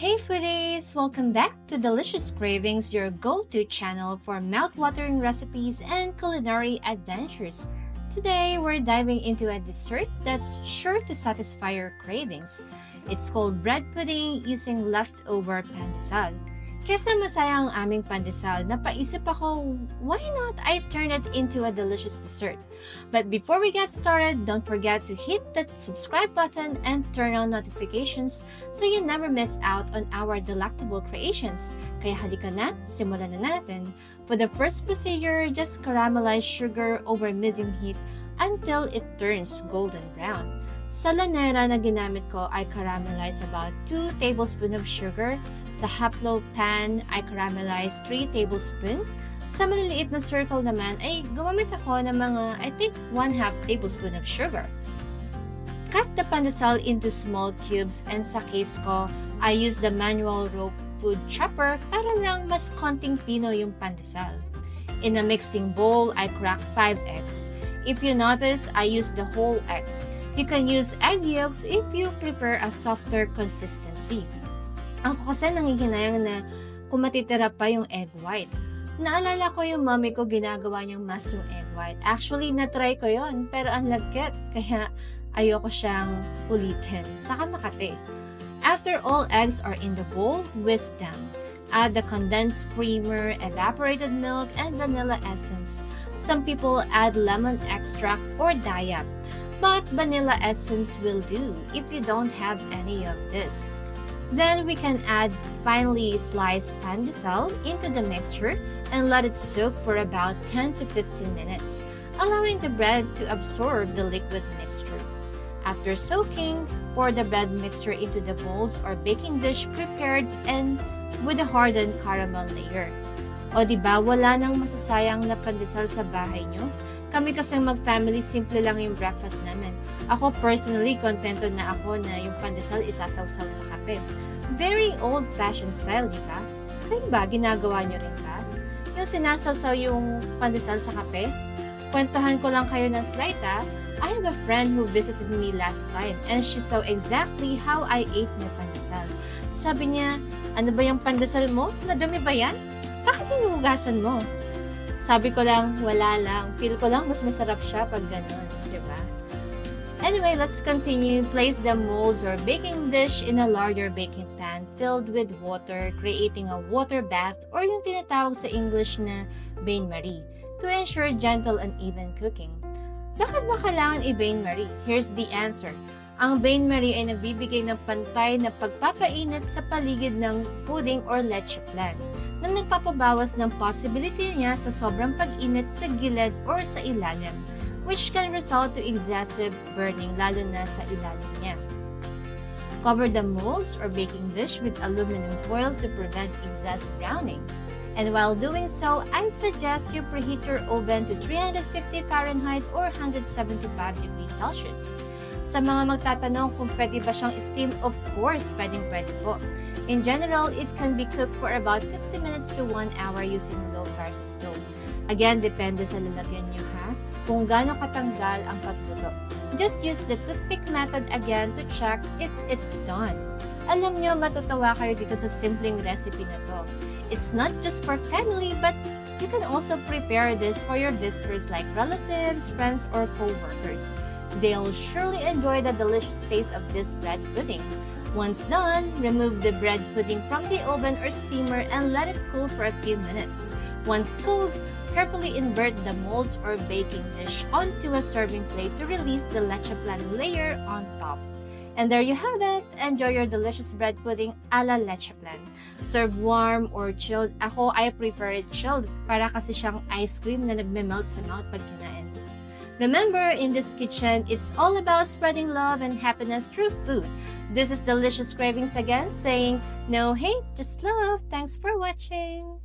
Hey foodies! Welcome back to Dollicious Cravings, your go-to channel for mouth-watering recipes and culinary adventures. Today, we're diving into a dessert that's sure to satisfy your cravings. It's called bread pudding using leftover pandesal. Kesa masayang ang aming pandesal, napaisip ako, why not I turn it into a delicious dessert? But before we get started, don't forget to hit that subscribe button and turn on notifications so you never miss out on our delectable creations. Kaya halika na, simulan na natin. For the first procedure, just caramelize sugar over medium heat until it turns golden brown. Sa lanera na ginamit ko, I caramelize about 2 tablespoons of sugar. Sa haplo pan, I caramelize 3 tablespoons. Sa maliliit na circle naman, ay gumamit ako ng mga, I think, 1/2 tablespoon of sugar. Cut the pandesal into small cubes and sa case ko, I use the manual rope food chopper para lang mas konting pino yung pandesal. In a mixing bowl, I crack 5 eggs. If you notice, I use the whole eggs. You can use egg yolks if you prefer a softer consistency. Ako kasi nangihinayang na kung matitira pa yung egg white. Naalala ko yung mommy ko ginagawa niyang mas yung egg white. Actually, na-try ko yon pero ang lagkit. Kaya ayoko siyang ulitin. Saka makati. After all eggs are in the bowl, whisk them. Add the condensed creamer, evaporated milk, and vanilla essence. Some people add lemon extract or dye-up. But vanilla essence will do if you don't have any of this. Then we can add finely sliced pandesal into the mixture and let it soak for about 10 to 15 minutes, allowing the bread to absorb the liquid mixture. After soaking, pour the bread mixture into the bowls or baking dish prepared and with a hardened caramel layer. O diba, wala nang masasayang na pandesal sa bahay nyo? Kami kasing mag-family, simple lang yung breakfast namin. Ako personally, kontento na ako na yung pandesal isasawsaw sa kape. Very old-fashioned style, di ba? Kayo ba, ginagawa nyo rin ba? Yung sinasawsaw yung pandesal sa kape? Kwentuhan ko lang kayo ng slight ha. I have a friend who visited me last time and she saw exactly how I ate my pandesal. Sabi niya, ano ba yung pandesal mo? Madumi ba yan? Bakit hinuhugasan mo? Sabi ko lang, wala lang. Feel ko lang mas masarap siya pag ganun, di ba? Anyway, let's continue. Place the molds or baking dish in a larger baking pan filled with water, creating a water bath or yung tinatawag sa English na bain-marie to ensure gentle and even cooking. Bakit ba kailangan i-bain-marie? Here's the answer. Ang bain-marie ay nagbibigay ng pantay na pagpapainit sa paligid ng pudding or leche flan na nagpapabawas ng possibility niya sa sobrang pag-init sa gilid or sa ilalim, which can result to excessive burning lalo na sa ilalim niya. Cover the molds or baking dish with aluminum foil to prevent excess browning. And while doing so, I suggest you preheat your oven to 350 Fahrenheit or 175 degrees Celsius. Sa mga magtatanong kung pwede ba siyang steam, of course, pwede po. In general, it can be cooked for about 50 minutes to 1 hour using low-fire stove. Again, depende sa lalagyan niyo ha, kung gaano katanggal ang pagluto. Just use the toothpick method again to check if it's done. Alam niyo, matutuwa kayo dito sa simpleng recipe na to. It's not just for family, but you can also prepare this for your visitors like relatives, friends, or co-workers. They'll surely enjoy the delicious taste of this bread pudding. Once done, remove the bread pudding from the oven or steamer and let it cool for a few minutes. Once cooled, carefully invert the molds or baking dish onto a serving plate to release the leche flan layer on top. And there you have it! Enjoy your delicious bread pudding a la leche flan. Serve warm or chilled. Ako, I prefer it chilled para kasi siyang ice cream na nagme-melt sa mouth pag kinain. Remember, in this kitchen, it's all about spreading love and happiness through food. This is Dollicious Cravings again, saying, no hate, just love. Thanks for watching.